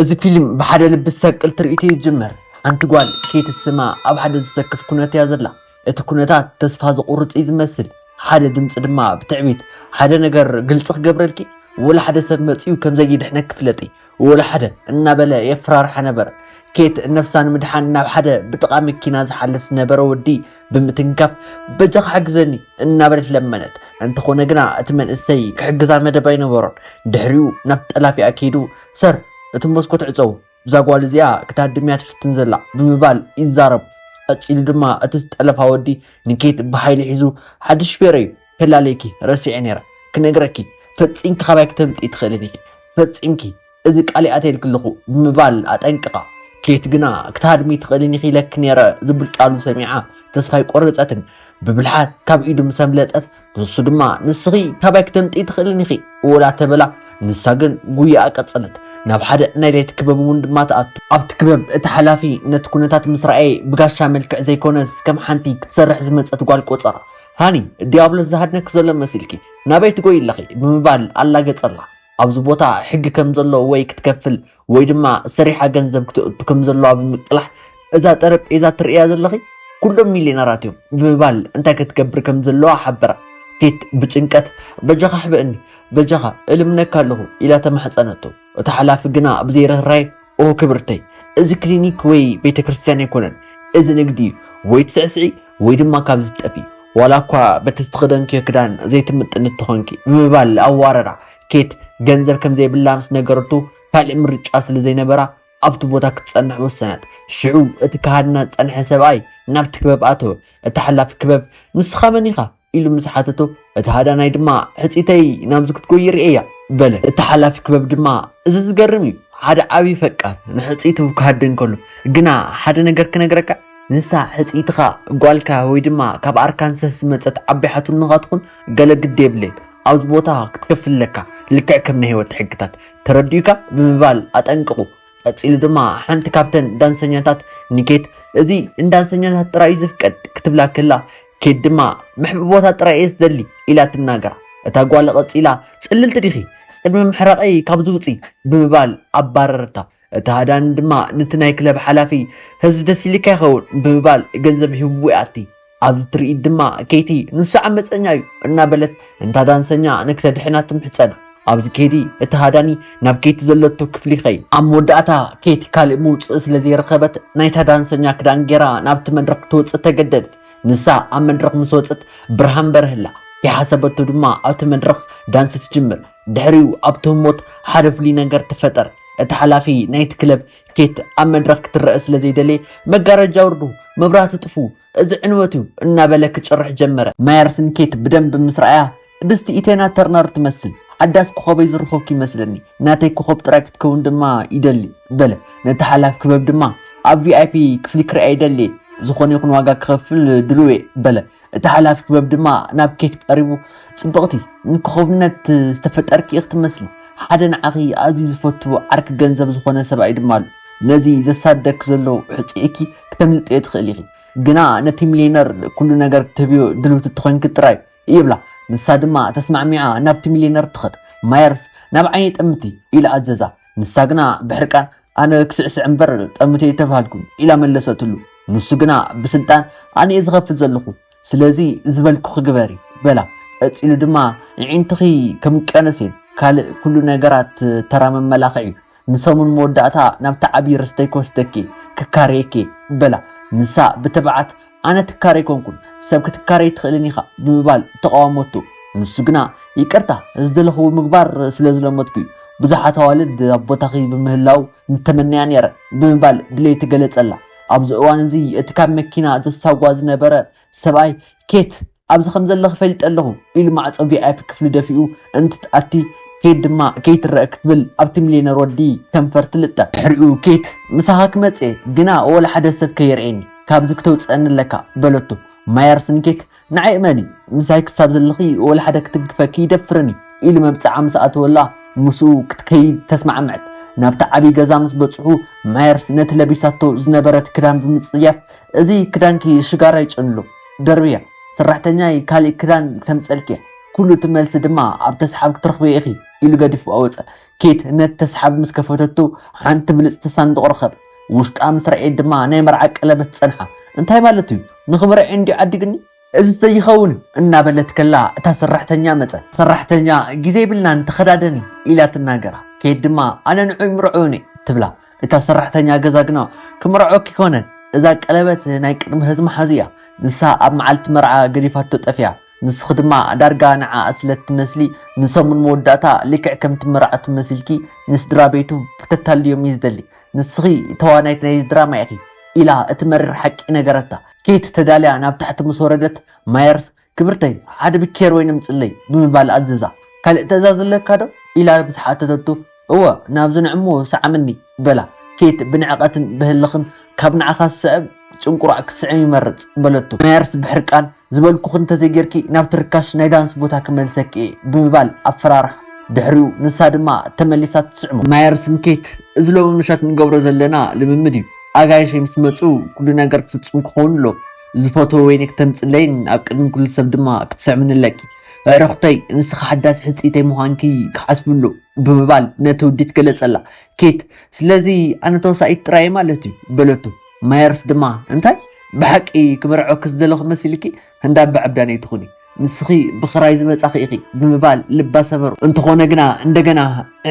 እዚ ፊልም بحد لبس سقل ترئيتي يجمر انت قال كيت السما اب حد زسكف كنت يا زلا ات كنتات تسفا زقرص يزمسل حد دمص دما بتعبيت حد ነገር ግልጽ ገብረልኪ ولا حد ሰብ መጽዩ ከም ዘይድሕነክ ፍለጢ ولا حد እና በለ የፍራርሐ ነበር كيت نفسان مدحان ናብ حد بጥቃ መኪና ዝሐልፍ ነበር ወዲ ብምትንካፍ በጀኽ حግዘኒ እና በለት ለመነት انت ኾነ ግና እትመን እሰይ ክሕግዛ መደባይ ነበሮን ድሕሪው ናብ ጠላፊ አኪዱ ሰር እቲ መስኮት ዕፀው ዛጓል እዚያ ክታድሚያ ትፍትን ዘላ ብምባል ይዛረብ እጽሊ ድማ እቲ ጠለፋ ወዲ ንኬት በኃይል ሒዙ ሓድሽ ፈረይ ከላለይኪ ረሲዕ ነራ ክነግረኪ ፈጽምኪ ከባይ ከተምጢ ትኽእልኒ ፈጽምኪ እዚ ቃሊኣት ይልክልኹ ብምባል አጠንቅቃ ኬት ግና ክታድሚ ትኽእልኒ ኺለክ ነራ ዝብል ቃሉ ሰሚዓ ተስፋይ ቆረጸትን ብብልሓት ካብ ኢዱ ምሰምለጠት ንሱ ድማ ንስኺ ከባይ ከተምጢ ትኽእልኒ ኺ ወላ ተበላ ንሳ ግን ጉያ አቀጸለት ናብ ሓደ ናይ ሌት ክበብ ወንድማ ተኣቱ ኣብቲ ክበብ እቲ ሓላፊ ነቲ ኩነታት ምስራኤ ብጋሻ መልክዕ ዘይኮነስ ከም ሓንቲ ክትሰርሕ ዝመፀት ጓል ቆፀራ ሃኒ ዲያብሎስ ዝሃድነክ ዘሎ መሲልኪ ናበይ ትጎይ ኣለኺ ብምባል ኣላገጸላ ኣብዚ ቦታ ሕጊ ከም ዘሎ ወይ ክትከፍል ወይ ድማ ሰሪሓ ገንዘብ ክትእቱ ከም ዘሎ ብምቅላሕ እዛ ጠረጴዛ ትርእያ ዘለኺ ኩሎም ሚሊዮነራት እዮም ብምባል እንታይ ክትገብር ከም ዘሎ ሓበራ ኬት ብጭንቀት በጀኻ ሕበእኒ በጀኻ እልምነካ ኣለኹ ኢላ ተማሕፀነቶ እቲ ሓላፊ ግና ብዘይርህራይ ኦ ክብርተይ እዚ ክሊኒክ ወይ ቤተክርስትያን ኣይኮነን እዚ ንግዲ ወይ ትስዕስዒ ወይ ድማ ካብ ዝጠፊ ዋላ እኳ በተስተኸደንኪ ክዳን ዘይትምጥን እትኾንኪ ብምባል ኣዋረዳ ኬት ገንዘብ ከም ዘይብላ ምስ ነገረቱ ካልእ ምርጫ ስለ ዘይነበራ ኣብቲ ቦታ ክትጸንሕ ወሰነት ሽዑ እቲ ካህድና ጸንሐ ሰብኣይ ናብቲ ክበብ ኣተወ እቲ ሓላፊ ክበብ ንስኻ መን ኢኻ ኢሉ ምስሓተቶ እቲ ሃዳናይ ድማ ሕፂተይ ናብዚ ክትጎይ ርኤያ በለ እቲ ሓላፊ ክበብ ድማ እዚ ዝገርም እዩ ሓደ ዓቢ ፈቃር ንሕፂቱ ክሃድን ከሎ ግና ሓደ ነገር ክነግረካ ንሳ ሕፂትኻ ጓልካ ወይ ድማ ካብ ኣርካንሰስ መፀት ዓቢ ሓቱንኻ ትኹን ገለ ግድ የብለን ኣብዚ ቦታ ክትከፍለካ ልክዕ ከም ናይ ህይወት ሕግታት ተረዲዩካ ብምባል አጠንቅቁ ቀፂሉ ድማ ሓንቲ ካብተን ዳንሰኛታት ንኬት እዚ እንዳንሰኛታት ጥራይ ዝፍቀድ ክትብላ ከላ ኬት ድማ ምሕብ ቦታ ጥራይ ዝደሊ ኢላ ትናገራ እታ ጓል ቀፂላ ጽልልት ዲኺ ቅድሚ ምሕራቀይ ካብ ዝውፂ ብምባል ኣባረረታ እታ ሃዳን ድማ ነቲ ናይ ክለብ ሓላፊ ህዝቢ ደሲልካ ይኸውን ብምባል ገንዘብ ሂቡ ኣቲ ኣብዚ ትርኢት ድማ ኬቲ ንሱ ዓመፀኛ እዩ እናበለት እንታ ዳንሰኛ ንክተድሕና ትምሕፀና ኣብዚ ኬዲ እቲ ሃዳኒ ናብ ኬቲ ዘለቶ ክፍሊ ኸይ ኣብ መወዳእታ ኬቲ ካልእ ምውፅእ ስለ ዘይረኸበት ናይታ ዳንሰኛ ክዳን ጌራ ናብቲ መድረክ ትወፅእ ተገደደት ንሳ ኣብ መድረክ ምስ ወፅት ብርሃን በርህላ የሓሰበቱ ድማ ኣብቲ መድረክ ዳንስ ትጅምር ድሕሪው ኣብቲ ህሞት ሓደ ፍሉይ ነገር ተፈጠረ እቲ ሓላፊ ናይቲ ክለብ ኬት ኣብ መድረክ ክትረአ ስለ ዘይደለየ መጋረጃ ውርዱ መብራህቲ ጥፉ እዚ ዕንወቱ እናበለ ክጭርሕ ጀመረ ማየርስን ኬት ብደንብ ምስራያ ቅድስቲ ኢቴና ተርነር ትመስል ሓዳስ ኮኸበይ ዝርኸብኩ ይመስለኒ ናተይ ኮኸብ ጥራይ ክትከውን ድማ ይደሊ በለ ነቲ ሓላፊ ክበብ ድማ ኣብ ቪአይፒ ክፍሊ ክርአ ይደሊ ዝኾነ ይኹን ዋጋ ክኸፍል ድልዌ በለ እቲ ሓላፊ ክበብ ድማ ናብ ኬት ቀሪቡ ጽብቕቲ ንኮኸብነት ዝተፈጠርኪ ኢኽ ትመስሊ ሓደ ንዓኺ ኣዝዩ ዝፈትዎ ዓርኪ ገንዘብ ዝኾነ ሰብኣይ ድማ ኣሎ ነዚ ዘሳደክ ዘሎ ሕፂእኪ ክተምልጥዮ ትኽእል ኢኺ ግና ነቲ ሚሊዮነር ኩሉ ነገር ክትህብዮ ድልውቲ እትኾንኪ ጥራይ ይብላ ንሳ ድማ ተስማዕሚዓ ናብቲ ሚሊዮነር ትኸድ ማየርስ ናብ ዓይኒ ጠምቲ ኢላ ኣዘዛ ንሳ ግና ብሕርቃን ኣነ ክስዕስዕ እምበር ጠምቲ የተባሃልኩ ኢላ መለሰትሉ ንሱ ግና ብስልጣን ኣነ ዝኸፍል ዘለኹ ስለዚ ዝበልኩ ክግበሪ በላ እፂሉ ድማ ንዒንትኺ ከም ቀነሴን ካልእ ኩሉ ነገራት ተራ መመላኽዒ ንሰሙን መወዳእታ ናብቲ ዓብዪ ርስተይ ክወስደኪ ክካረየኪ በላ ንሳ ብተባዓት ኣነ ትካረ ይኮንኩን ሰብ ክትካረ ትኽእልኒ ኢኻ ብምባል ተቃወመቱ ንሱ ግና ይቅርታ ዝደለኽዎ ምግባር ስለ ዝለመድኩ እዩ ብዙሓት ኣዋልድ ኣብ ቦታኺ ብምህላው ምተመነያ ነይረ ብምባል ድሌይ ትገለጸላ ኣብዚ እዋን እዚ እቲ ካብ መኪና ዘሳጓ ዝነበረ ሰብኣይ ኬት ኣብዚ ከም ዘለኽ ፈልጥ ኣለኹ ኢሉ ማዕፆ ቪአይፒ ክፍሊ ደፊኡ እንትትኣቲ ኬት ድማ ከይትረአ ክትብል ኣብቲ ሚሊዮነር ወዲ ከንፈር ትልጠፍ ድሕሪኡ ኬት ምሳኻ ክመፅእ ግና ወላ ሓደ ሰብ ከይርአኒ ካብዚ ክተውፅአኒ ኣለካ በለቶ ማየርስን ኬት ንዓይ እመኒ ምሳይ ክሳብ ዘለኺ ወላ ሓደ ክትግፈኪ ይደፍረኒ ኢሉ መብፅዓ ምስ ኣተወላ ምስኡ ክትከይድ ተስማዕምዐት ናብቲ ዓብዪ ገዛ ምስ በፅሑ ማየርስ ነቲ ለቢሳቶ ዝነበረት ክዳን ብምፅያፍ እዚ ክዳንኪ ሽጋራ ይጨንሎ ደርብያ ሰራሕተኛይ ካልእ ክዳን ተምፀልኪ ኩሉ ትመልስ ድማ ኣብ ተስሓብ ክትረኽቦ ኢኺ ኢሉ ገዲፉ ኣወፀ ኬት ነቲ ተስሓብ ምስ ከፈተቱ ሓንቲ ብልፅቲ ሳንዱቕ ረኸብ ውሽጣ ምስ ረአየት ድማ ናይ መርዓ ቀለበት ፀንሓ እንታይ ማለት እዩ ንኽምርዐ እንዲኡ ዓዲግኒ እዚ ዘይኸውን እናበለት ከላ እታ ሰራሕተኛ መፀ ሰራሕተኛ ግዜ ይብልናን ተኸዳደኒ ኢላ ትናገራ ኬት ድማ ኣነ ንዑ ይምርዑኒ ትብላ እታ ሰራሕተኛ ገዛ ግና ክምርዖክ ይኮነን እዛ ቀለበት ናይ ቅድሚ ህዝሚ ሓዝያ ንሳ ኣብ መዓልቲ መርዓ ገዲፋቶ ጠፍያ ንስኽ ድማ ዳርጋ ንዓ ኣስለት ትመስሊ ንሰሙን መወዳእታ ልክዕ ከም ትመርዓት መስልኪ ንስድራ ቤቱ ክተታልዮም ይዝደሊ ንስኺ ተዋናይት ናይ ድራማ ኢኺ ኢላ እትመርር ሓቂ ነገረታ ኬት ተዳልያ ናብ ታሕቲ ምስ ወረደት ማየርስ ክብርተይ ሓደ ብኬር ወይ ንምፅለይ ብምባል ኣዘዛ ካልእ ትእዛዝ ኣለካ ዶ ኢላ ብዝሓተተቱ እወ ናብ ዝንዕሞ ሰዓመኒ በላ ኬት ብንዕቐትን ብህልኽን ካብ ንዓኻ ዝስዕብ ጭንቁራዕ ክስዕም ይመርፅ በለቱ ማየርስ ብሕርቃን ዝበልኩ እንተዘይጌርኪ ናብ ትርካሽ ናይ ዳንስ ቦታ ክመልሰኪ ብምባል ኣፈራርሕ ድሕሪኡ ንሳ ድማ ተመሊሳ ትስዕሞ ማየርስ ንኬት እዚ ሎሚ ምሸት ንገብሮ ዘለና ልምምድ እዩ ኣጋይሽ ምስ መፁ ኩሉ ነገር ፍጹም ክኸውን ኣሎ ዝፈቶ ወይኒ ክተምፅለይን ኣብ ቅድሚ ኩሉ ሰብ ድማ ክትስዕምንለቂ ዕረኽተይ ንስኻ ሓዳስ ሕፂተይ ምዃንኪ ክሓስብሉ ብምባል ነቲ ውዲት ገለጸላ ኬት ስለዚ ኣነ ተወሳኢት ጥራይ ማለት እዩ በለቱ ማየርስ ድማ እንታይ ብሓቂ ክመርዖ ክዝደለኹ መሲልኪ ህንዳ ብዓብዳነይ ትኹኒ ንስኺ ብኽራይ ዝመጻኺ ኢኺ ብምባል ልባ ሰበሩ እንተኾነ ግና እንደገና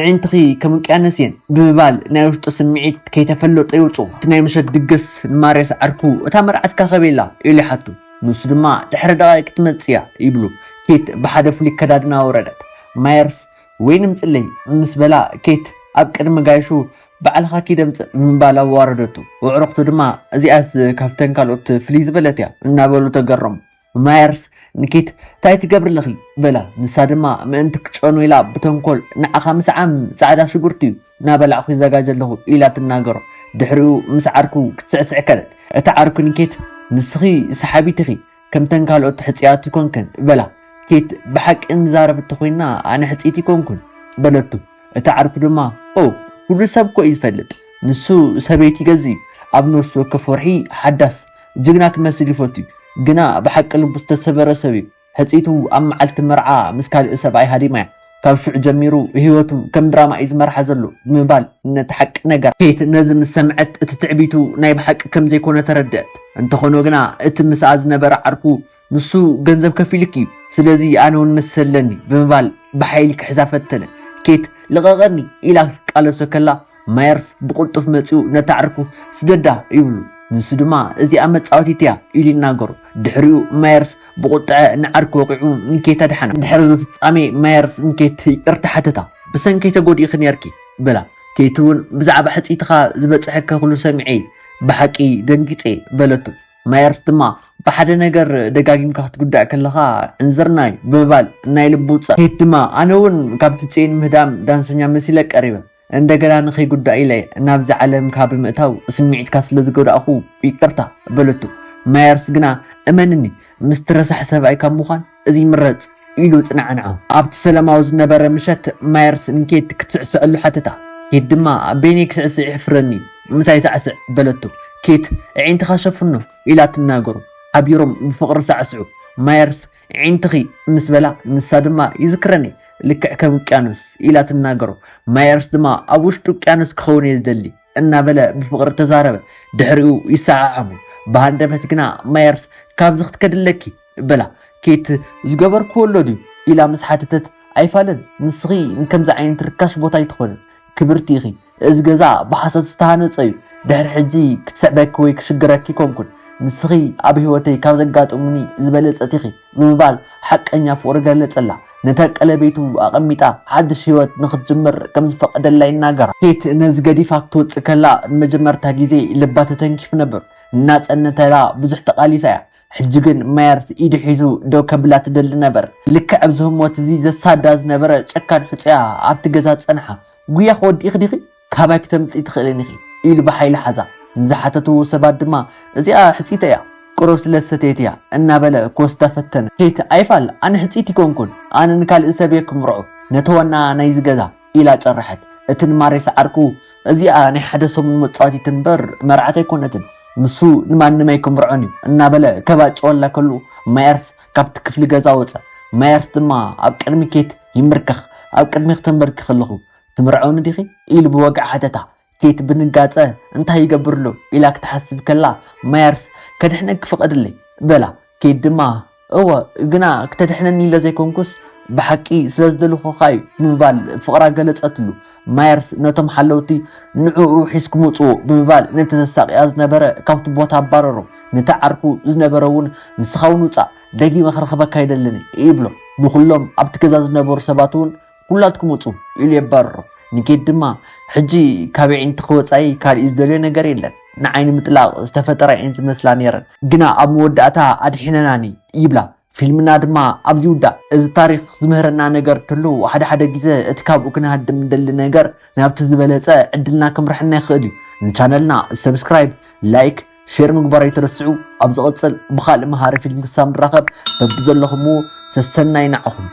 ዕንትኺ ከም ውቅያኖስ እየን ብምባል ናይ ውሽጡ ስምዒት ከይተፈለጠ ይውፁ እቲ ናይ ምሸት ድግስ ንማርያስ ዓርኩ እታ መርዓትካ ኸበላ ኢሉ ይሓቱ ንሱ ድማ ድሕሪ ደቓይቅ ክትመጽ እያ ይብሉ ኬት ብሓደ ፍሉይ ከዳድና ወረደት ማየርስ ወይ ንምፅለይ ምስ በላ ኬት ኣብ ቅድሚ ጋይሹ ባዕልኻ ኪደምፅእ ብምባል ኣዋረደቱ ውዕረኽቱ ድማ እዚኣስ ካብተን ካልኦት ፍልይ ዝበለት እያ እናበሉ ተገረሙ ማየርስ ንኬት እንታይ ትገብርለኺ በላ ንሳ ድማ ምእንቲ ክጨኑ ኢላ ብተንኮል ንዓኻ ምስ ዓም ፃዕዳ ሽጉርቲ እዩ እናበላዕኹ ይዘጋጀ ኣለኹ ኢላ ትናገሮ ድሕሪኡ ምስ ዓርኩ ክትስዕስዕ ከለት እታ ዓርኩ ንኬት ንስኺ ሰሓቢት ኢኺ ከምተን ካልኦት ሕፅያት ይኮንክን በላ ኬት ብሓቂ ንዛረብቲ ኮይና ኣነ ሕፂት ይኮንኩን በለቱ እታ ዓርኩ ድማ ኦ ኩሉ ሰብ ኮ እዩ ዝፈልጥ ንሱ ሰበይቲ ገዝእ ኣብ ነፍሱ ወከፍ ወርሒ ሓዳስ ጅግና ክመስል ይፈትዩ ግና ብሓቂ ልቡ ዝተሰበረ ሰብ እዩ ሕፂቱ ኣብ መዓልቲ መርዓ ምስ ካልእ ሰብኣይ ሃዲማ እያ ካብ ሽዑ ጀሚሩ ህይወቱ ከም ድራማ እዩ ዝመርሓ ዘሎ ብምባል ነቲ ሓቂ ነገር ኬት ነዚ ምስ ሰምዐት እቲ ትዕቢቱ ናይ ብሓቂ ከም ዘይኮነ ተረድአት እንተኾነ ግና እቲ ምስኣ ዝነበረ ዓርኩ ንሱ ገንዘብ ከፊልክ እዩ ስለዚ ኣነ እውን መሰለኒ ብምባል ብሓይሊ ክሕዛ ፈተነ ኬት ልቐቐኒ ኢላ ቃለሶ ከላ ማየርስ ብቁልጡፍ መፂኡ ነታ ዓርኩ ስደዳ ይብሉ ንሱ ድማ እዚኣ መፃወቲት እያ ኢሉ ይናገሩ ድሕሪኡ ማየርስ ብቁጥዐ ንዓርኩ ወቂዑ ንኬት ኣድሓነ ድሕሪ ዝፍፃሜ ማየርስ ንኬት ይቅርታ ሓተታ ብሰንከይ ተጎዲእኺ ነርኪ በላ ኬት እውን ብዛዕባ ሕፂትኻ ዝበፅሐካ ኩሉ ሰሚዐ ብሓቂ ደንጊፀ በለቱ ማየርስ ድማ ብሓደ ነገር ደጋጊምካ ክትጉዳእ ከለኻ እንዝርናዩ ብምባል ናይ ልቡ ውፃእ ኬት ድማ ኣነ እውን ካብ ሕፅኤን ምህዳም ዳንሰኛ መሲለ ቀሪበ እንደገና ንኸይጉዳእ ኢለ ናብዚ ዓለም ካብ ምእታው ስምዒትካ ስለ ዝጎዳእኹ ይቅርታ በለቱ ማየርስ ግና እመንኒ ምስ ትረሳሕ ሰብኣይ ካብ ምዃን እዚ ይምረፅ ኢሉ ፅናዕንዓ ኣብቲ ሰላማዊ ዝነበረ ምሸት ማየርስ ንኬት ክትስዕስዐሉ ሓተታ ኬት ድማ ቤነይ ክስዕስዕ ይሕፍረኒ ምሳይ ሳዕስዕ በለቱ ኬት ዒንትኻ ሸፍኖ ኢላ ትናገሩ ዓቢሮም ብፍቕሪ ሳዕስዑ ማየርስ ዒንትኺ ምስ በላ ንሳ ድማ ይዝክረኒ ልክዕ ከም ውቅያኖስ ኢላ ትናገሩ ማየርስ ድማ ኣብ ውሽጢ ውቅያኖስ ክኸውን እየ ዝደሊ እናበለ ብፍቕሪ ተዛረበ ድሕሪኡ ይሰዓዓሙ ብሃንደበት ግና ማየርስ ካብዚ ክትከድለኪ በላ ኬት ዝገበርክዎ ኣሎ ድዩ ኢላ ምስ ሓተተት ኣይፋለን ንስኺ ንከምዚ ዓይነት ርካሽ ቦታ ይትኾነ ክብርቲ ኢኺ እዚ ገዛ ብሓሶት ዝተሃነፀ እዩ ድሕሪ ሕጂ ክትስዕበኪ ወይ ክሽግረኪ ኮንኩን ንስኺ ኣብ ህይወተይ ካብ ዘጋጥሙኒ ዝበለፀት ኢኺ ብምባል ሓቀኛ ፍቕሪ ገለፀላ ነታ ቀለቤቱ ኣቐሚጣ ሓድሽ ህይወት ንኽትጅምር ከም ዝፈቐደላ ይናገራ ኬት ነዚ ገዲፋ ክትወፅእ ከላ ንመጀመርታ ግዜ ልባ ተተንኪፍ ነበር እናፀነተላ ብዙሕ ተቓሊሳ እያ ሕጂ ግን ማየርስ ኢዱ ሒዙ ደው ከብላ ትደሊ ነበር ልክዕ ኣብዚ ህሞት እዚ ዘሳዳ ዝነበረ ጨካን ሕፅያ ኣብቲ ገዛ ፀንሓ ጉያ ክወዲእኺ ዲኺ ካባይ ክተምፅኢ ትኽእልን ኢኺ ኢሉ ብሓይሊ ሓዛ ንዝሓተትዎ ሰባት ድማ እዚኣ ሕፂተ እያ ቁሩብ ስለሰተየት እያ እናበለ ኮስታ ፈተነ ኬት ኣይፋል ኣነ ሕፂት ይኮንኩን ኣነ ንካልእ ሰብ እየ ክምርዖ ነተወና ናይ ዝገዛ ኢላ ጨርሐት እቲ ንማርያስ ዓርኩ እዚኣ ናይ ሓደ ሰሙን መፃወቲት እምበር መርዓት ኣይኮነትን ንሱ ንማንም ኣይክምርዖን እዩ እናበለ ከባጭወላ ከሉ ማየርስ ካብቲ ክፍሊ ገዛ ወፀ ማየርስ ድማ ኣብ ቅድሚ ኬት ይምርከኽ ኣብ ቅድሚ ክትንበርክ ከለኹ ትምርዖኒ ዲኺ ኢሉ ብወግዓ ሓተታ ኬት ብንጋፀ እንታይ ይገብርሉ ኢላ ክትሓስብ ከላ ማየርስ ከድሕነክ ክፍቀድለይ በላ ኬት ድማ እወ ግና ክተድሕነኒ ኢለ ዘይኮንኩስ ብሓቂ ስለዝደልኹኻይ ብምባል ፍቕራ ገለፀትሉ ማየርስ ነቶም ሓለውቲ ንዕኡ ሒዝኩም ውፅኡ ብምባል ነቲ ተሳቂያ ዝነበረ ካብቲ ቦታ ኣባረሮ ነቲ ዓርኩ ዝነበረ እውን ንስኻ እውን ውፃእ ደጊመ ክረኽበካ ኣይደለኒ ይብሎ ብኩሎም ኣብቲ ገዛ ዝነበሩ ሰባት እውን ኩላትኩም ውፁ ኢሉ የባረሮ ንኬት ድማ ሕጂ ካብ ዒንቲ ክወፃይ ካልእ ዝደልዮ ነገር የለን ንዓይኒ ምጥላቕ ዝተፈጠረ እየን ዝመስላ ነይረን ግና ኣብ መወዳእታ ኣድሒነናኒ ይብላ ፊልምና ድማ ኣብዚ ውዳእ እዚ ታሪክ ዝምህረና ነገር ትሉ ሓደ ግዜ እቲ ካብኡ ክነሃድም እንደሊ ነገር ናብቲ ዝበለፀ ዕድልና ክምርሕና ይኽእል እዩ ንቻነልና ሰብስክራይብ ላይክ ሼር ምግባር ኣይትረስዑ ኣብ ዝቕፅል ብኻልእ መሃሪ ፊልም ክሳብ ንራኸብ በብዘለኹም ሰሰናይ ናዕኹም